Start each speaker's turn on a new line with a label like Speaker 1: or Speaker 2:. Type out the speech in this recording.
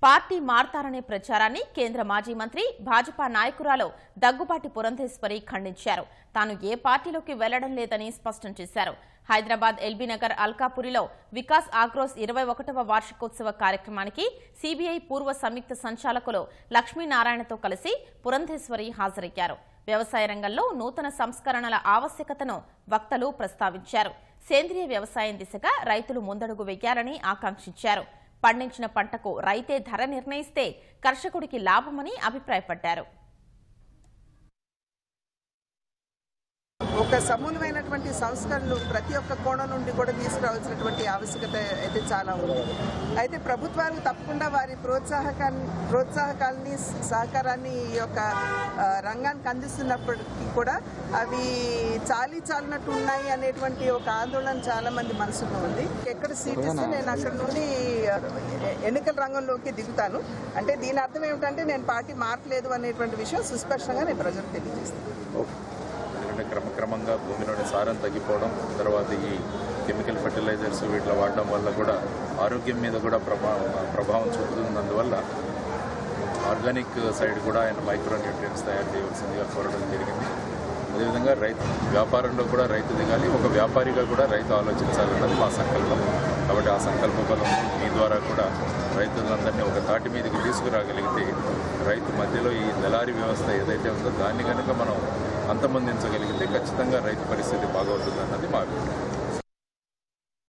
Speaker 1: Party మారతారనే ప్రచారాన్ని కేంద్ర మాజీ మంత్రి భాజపా నాయకురాలు దగ్గుబాటి పురంధేశ్వరి ఖండించారు. తాను ఏ పార్టీలోకి వెళ్లడం లేదని స్పష్టం చేశారు. హైదరాబాద్ ఎల్బీనగర్ అల్కాపురిలో వికాస్ ఆగ్రోస్ 21వ వార్షికోత్సవ కార్యక్రమానికి సీబీఐ పూర్వ సంయుక్త సంచాలకులు లక్ష్మీనారాయణతో కలిసి పురంధేశ్వరి హాజరయ్యారు. వ్యవసాయ రంగంలో నూతన సంస్కరణల ఆవశ్యకతను వక్తలు ప్రస్తావించారు. సేంద్రియ వ్యవసాయం దిశగా రైతులు ముందడుగు వెయ్యాలని ఆకాంక్షించారు. పండించిన పంటకు రైతే ధర నిర్ణయిస్తే కర్షకుడికి లాభమని అభిప్రాయపడ్డారు.
Speaker 2: ఒక సమూలమైనటువంటి సంస్కరణలు ప్రతి ఒక్క కోణం నుండి కూడా తీసుకురావాల్సినటువంటి ఆవశ్యకత అయితే చాలా ఉంది. అయితే ప్రభుత్వాలు తప్పకుండా వారి ప్రోత్సాహకాలని సహకారాన్ని ఈ యొక్క రంగానికి అందిస్తున్నప్పటికీ కూడా అవి చాలినట్టు ఉన్నాయి అనేటువంటి ఒక ఆందోళన చాలా మంది మనసులో ఉంది. ఎక్కడ సీట్ ఇస్తే నేను అక్కడ నుండి ఎన్నికల రంగంలోకి దిగుతాను అంటే దీని అర్థం ఏమిటంటే నేను పార్టీ మారట్లేదు అనేటువంటి విషయం సుస్పష్టంగా నేను ప్రజలకు తెలియజేస్తాను.
Speaker 3: క్రమక్రమంగా భూమిలోని సారం తగ్గిపోవడం, తర్వాత ఈ కెమికల్ ఫెర్టిలైజర్స్ వీటిలో వాడడం వల్ల కూడా ఆరోగ్యం మీద కూడా ప్రభావం చూపుతున్నందువల్ల ఆర్గానిక్ సైడ్ కూడా ఆయన మైక్రో న్యూట్రియన్స్ తయారు చేయవలసిందిగా కోరడం జరిగింది. అదేవిధంగా రైతు వ్యాపారంలో కూడా రైతు దిగాలి, ఒక వ్యాపారిగా కూడా రైతు ఆలోచించాలన్నది మా సంకల్పం. కాబట్టి ఆ సంకల్ప బలం మీ ద్వారా కూడా రైతులందరినీ ఒక తాటి మీదకి తీసుకురాగలిగితే రైతు మధ్యలో ఈ దళారీ వ్యవస్థ ఏదైతే ఉందో దాన్ని కనుక మనం అంతమొందించగలిగితే ఖచ్చితంగా రైతు పరిస్థితి బాగవుతుందన్నది మా అభిప్రాయం.